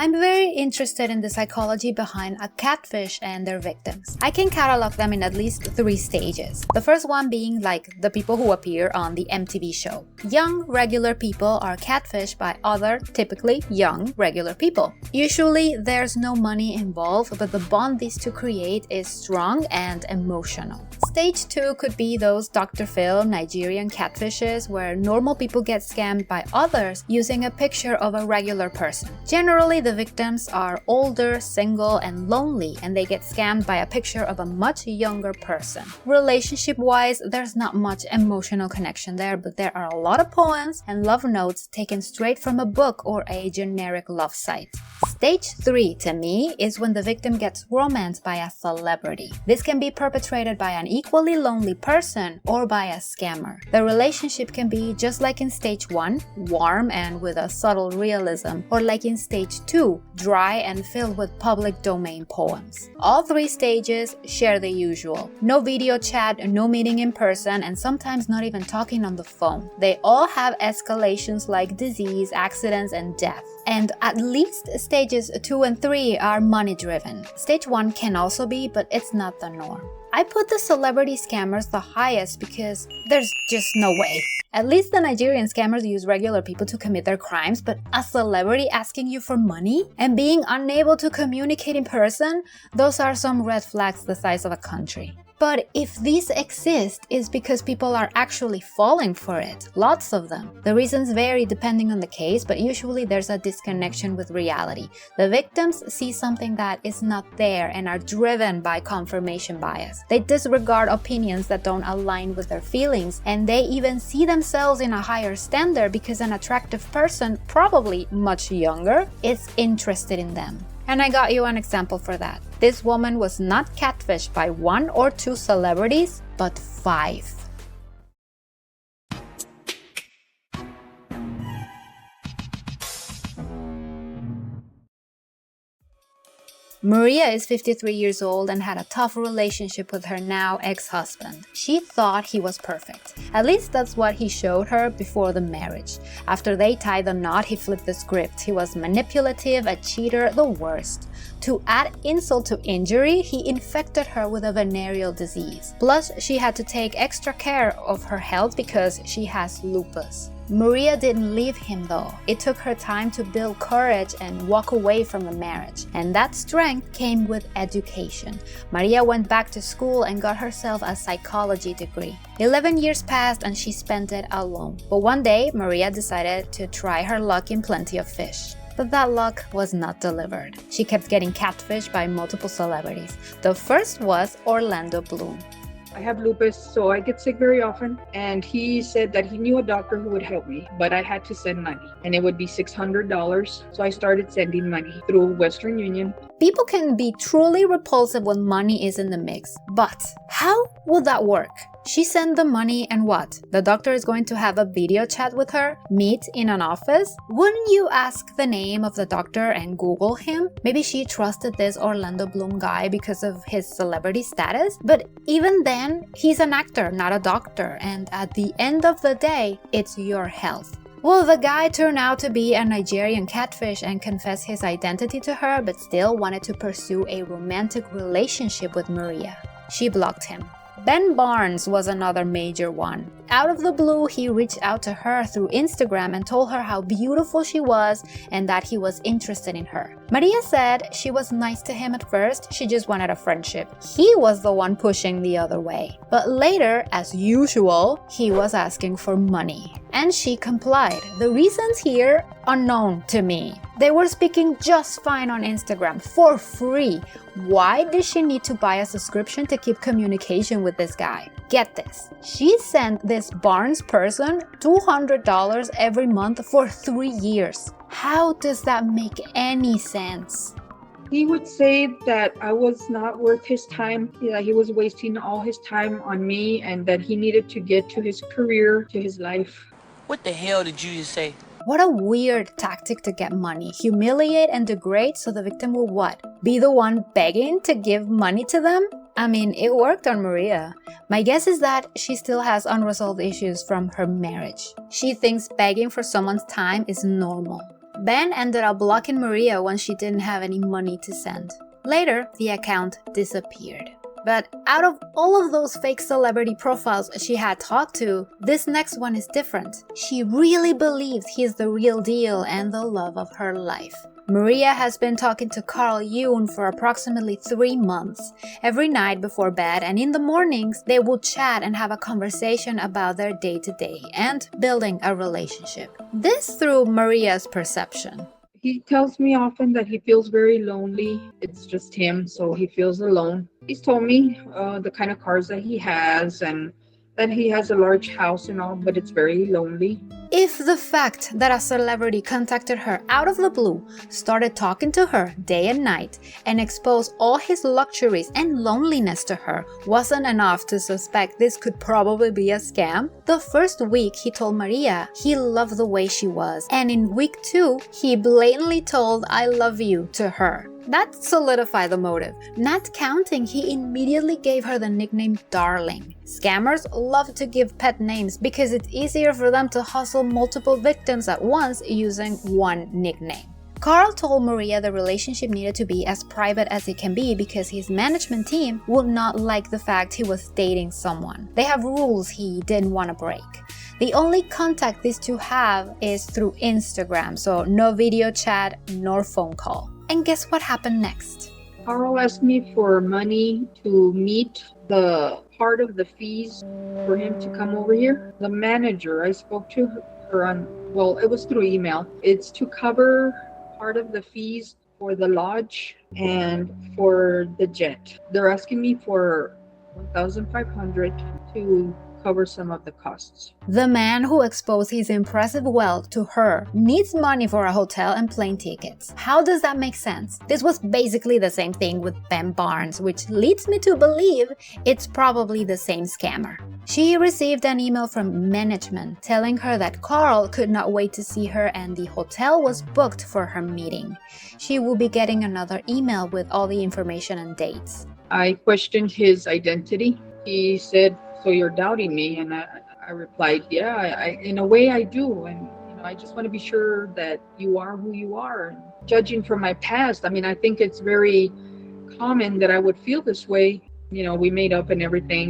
I'm very interested in the psychology behind a catfish and their victims. I can catalog them in at least 3 stages. The first one being like the people who appear on the MTV show. Young, regular people are catfished by other, typically young, regular people. Usually there's no money involved, but the bond these two create is strong and emotional. Stage 2 could be those Dr. Phil Nigerian catfishes where normal people get scammed by others using a picture of a regular person. Generally, the victims are older, single, and lonely, and they get scammed by a picture of a much younger person. Relationship-wise, there's not much emotional connection there, but there are a lot of poems and love notes taken straight from a book or a generic love site. Stage 3, to me, is when the victim gets romanced by a celebrity. This can be perpetrated by an equally lonely person or by a scammer. The relationship can be just like in stage 1, warm and with a subtle realism, or like in stage 2, dry and filled with public domain poems. All 3 stages share the usual. No video chat, no meeting in person, and sometimes not even talking on the phone. They all have escalations like disease, accidents, and death. And at least stages 2 and 3 are money-driven. Stage 1 can also be, but it's not the norm. I put the celebrity scammers the highest because there's just no way. At least the Nigerian scammers use regular people to commit their crimes, but a celebrity asking you for money and being unable to communicate in person, those are some red flags the size of a country. But if these exist, it's because people are actually falling for it. Lots of them. The reasons vary depending on the case, but usually there's a disconnection with reality. The victims see something that is not there and are driven by confirmation bias. They disregard opinions that don't align with their feelings, and they even see themselves in a higher standard because an attractive person, probably much younger, is interested in them. And I got you an example for that. This woman was not catfished by 1 or 2 celebrities, but 5. Maria is 53 years old and had a tough relationship with her now ex-husband. She thought he was perfect. At least that's what he showed her before the marriage. After they tied the knot, he flipped the script. He was manipulative, a cheater, the worst. To add insult to injury, he infected her with a venereal disease. Plus, she had to take extra care of her health because she has lupus. Maria didn't leave him though. It took her time to build courage and walk away from the marriage. And that strength came with education. Maria went back to school and got herself a psychology degree. 11 years passed and she spent it alone. But one day, Maria decided to try her luck in Plenty of Fish. But that luck was not delivered. She kept getting catfished by multiple celebrities. The first was Orlando Bloom. I have lupus, so I get sick very often, and he said that he knew a doctor who would help me, but I had to send money, and it would be $600, so I started sending money through Western Union. People can be truly repulsive when money is in the mix, but how would that work? She sent the money and what? The doctor is going to have a video chat with her? Meet in an office? Wouldn't you ask the name of the doctor and Google him? Maybe she trusted this Orlando Bloom guy because of his celebrity status? But even then, he's an actor, not a doctor, and at the end of the day, it's your health. Well, the guy turned out to be a Nigerian catfish and confessed his identity to her, but still wanted to pursue a romantic relationship with Maria. She blocked him. Ben Barnes was another major one. Out of the blue, he reached out to her through Instagram and told her how beautiful she was and that he was interested in her. Maria said she was nice to him at first, she just wanted a friendship. He was the one pushing the other way. But later, as usual, he was asking for money. And she complied. The reasons here, unknown to me. They were speaking just fine on Instagram, for free. Why did she need to buy a subscription to keep communication with this guy? Get this. She sent this Barnes person $200 every month for 3 years. How does that make any sense? He would say that I was not worth his time, that he was wasting all his time on me, and that he needed to get to his career, to his life. What the hell did you just say? What a weird tactic to get money. Humiliate and degrade so the victim will what? Be the one begging to give money to them? I mean, it worked on Maria. My guess is that she still has unresolved issues from her marriage. She thinks begging for someone's time is normal. Ben ended up blocking Maria when she didn't have any money to send. Later, the account disappeared. But out of all of those fake celebrity profiles she had talked to, this next one is different. She really believes he's the real deal and the love of her life. Maria has been talking to Carl June for approximately 3 months. Every night before bed and in the mornings, they would chat and have a conversation about their day-to-day and building a relationship. This through Maria's perception. He tells me often that he feels very lonely. It's just him, so he feels alone. He's told me the kind of cars that he has and that he has a large house and all, but it's very lonely. If the fact that a celebrity contacted her out of the blue, started talking to her day and night, and exposed all his luxuries and loneliness to her wasn't enough to suspect this could probably be a scam, the first week he told Maria he loved the way she was, and in week 2, he blatantly told "I love you" to her. That solidified the motive. Not counting, he immediately gave her the nickname Darling. Scammers love to give pet names because it's easier for them to hustle multiple victims at once using one nickname. Carl told Maria the relationship needed to be as private as it can be because his management team would not like the fact he was dating someone. They have rules he didn't want to break. The only contact these two have is through Instagram, so no video chat nor phone call. And guess what happened next? Carl asked me for money to meet the part of the fees for him to come over here. The manager, I spoke to her on, well, it was through email. It's to cover part of the fees for the lodge and for the jet. They're asking me for $1,500 to cover some of the costs. The man who exposed his impressive wealth to her needs money for a hotel and plane tickets. How does that make sense? This was basically the same thing with Ben Barnes, which leads me to believe it's probably the same scammer. She received an email from management telling her that Carl could not wait to see her and the hotel was booked for her meeting. She will be getting another email with all the information and dates. I questioned his identity. He said, "So you're doubting me?" And I replied, "Yeah, I in a way I do. And I just want to be sure that you are who you are." And judging from my past, I think it's very common that I would feel this way. We made up and everything.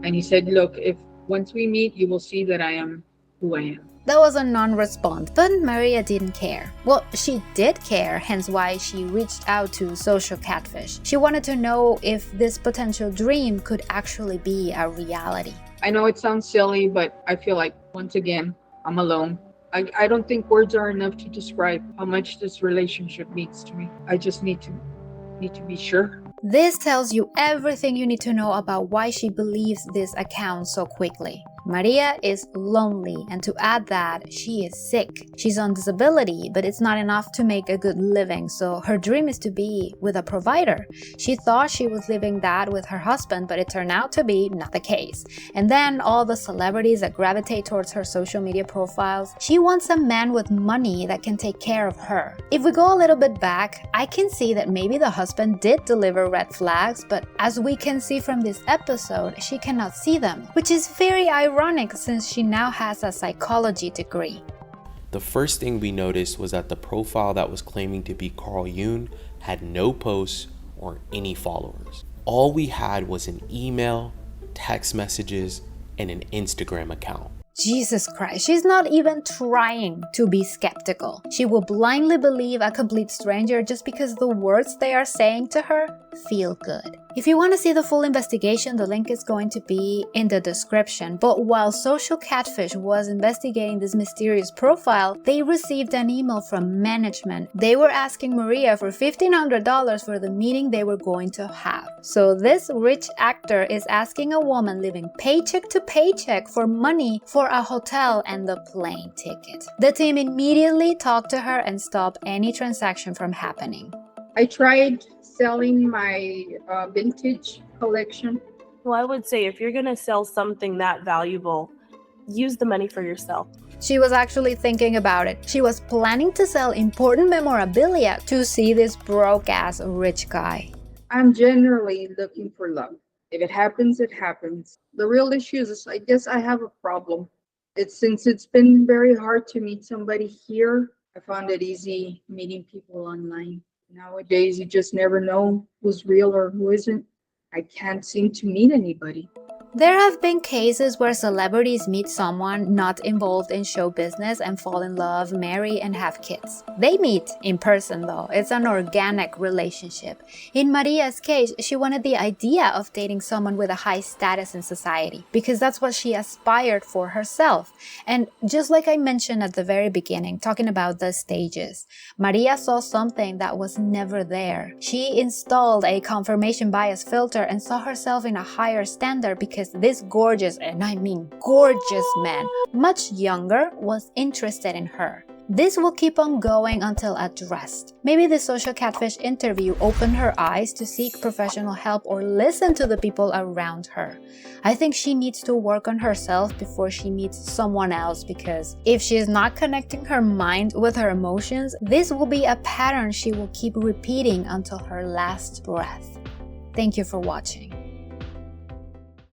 And he said, "Look, if once we meet, you will see that I am who I am." That was a non-response, but Maria didn't care. Well, she did care, hence why she reached out to Social Catfish. She wanted to know if this potential dream could actually be a reality. I know it sounds silly, but I feel like, once again, I'm alone. I don't think words are enough to describe how much this relationship means to me. I just need to be sure. This tells you everything you need to know about why she believes this account so quickly. Maria is lonely, and to add that, she is sick. She's on disability, but it's not enough to make a good living, so her dream is to be with a provider. She thought she was living that with her husband, but it turned out to be not the case. And then all the celebrities that gravitate towards her social media profiles, she wants a man with money that can take care of her. If we go a little bit back, I can see that maybe the husband did deliver red flags, but as we can see from this episode, she cannot see them, which is very ironic since she now has a psychology degree. The first thing we noticed was that the profile that was claiming to be Carl June had no posts or any followers. All we had was an email, text messages, and an Instagram account. Jesus Christ, she's not even trying to be skeptical. She will blindly believe a complete stranger just because the words they are saying to her feel good. If you want to see the full investigation, the link is going to be in the description. But while Social Catfish was investigating this mysterious profile, they received an email from management. They were asking Maria for $1,500 for the meeting they were going to have. So this rich actor is asking a woman living paycheck to paycheck for money for a hotel and the plane ticket. The team immediately talked to her and stopped any transaction from happening. I tried selling my vintage collection. Well, I would say if you're going to sell something that valuable, use the money for yourself. She was actually thinking about it. She was planning to sell important memorabilia to see this broke-ass rich guy. I'm generally looking for love. If it happens, it happens. The real issue is, I guess I have a problem. Since it's been very hard to meet somebody here I found it easy meeting people online. Nowadays, you just never know who's real or who isn't. I can't seem to meet anybody. There have been cases where celebrities meet someone not involved in show business and fall in love, marry, and have kids. They meet in person though. It's an organic relationship. In Maria's case, she wanted the idea of dating someone with a high status in society because that's what she aspired for herself. And just like I mentioned at the very beginning, talking about the stages, Maria saw something that was never there. She installed a confirmation bias filter and saw herself in a higher standard because this gorgeous, and I mean gorgeous man, much younger, was interested in her. This will keep on going until addressed. Maybe the social catfish interview opened her eyes to seek professional help or listen to the people around her. I think she needs to work on herself before she meets someone else, because if she is not connecting her mind with her emotions, this will be a pattern she will keep repeating until her last breath. Thank you for watching.